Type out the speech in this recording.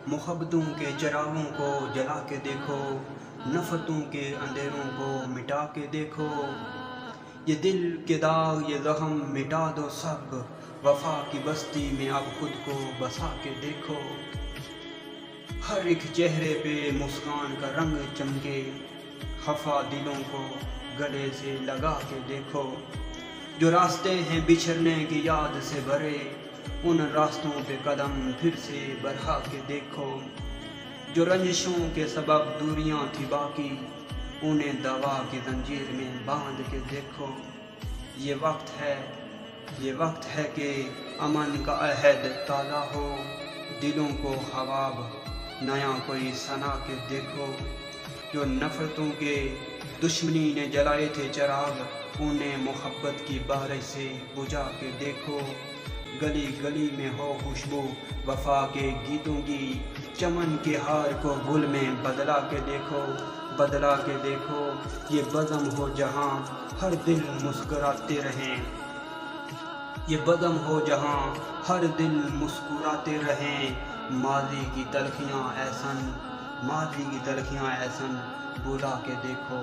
محبتوں کے چراغوں کو جلا کے دیکھو، نفرتوں کے اندھیروں کو مٹا کے دیکھو، یہ دل کے داغ یہ زخم مٹا دو سب، وفا کی بستی میں اب خود کو بسا کے دیکھو، ہر ایک چہرے پہ مسکان کا رنگ چمکے، خفا دلوں کو گلے سے لگا کے دیکھو، جو راستے ہیں بچھڑنے کی یاد سے بھرے، ان راستوں پہ قدم پھر سے بڑھا کے دیکھو، جو رنجشوں کے سبب دوریاں تھی باقی، انہیں دوا کی زنجیر میں باندھ کے دیکھو، یہ وقت ہے کہ امن کا عہد تازہ ہو، دلوں کو خواب نیا کوئی سنا کے دیکھو، جو نفرتوں کے دشمنی نے جلائے تھے چراغ، انہیں محبت کی بارش سے بجھا کے دیکھو، گلی گلی میں ہو خوشبو وفا کے گیتوں کی، چمن کے ہار کو گل میں بدلا کے دیکھو، یہ بزم ہو جہاں ہر دل مسکراتے رہیں، یہ بزم ہو جہاں ہر دل مسکراتے رہیں، ماضی کی تلخیاں احسن بھلا کے دیکھو،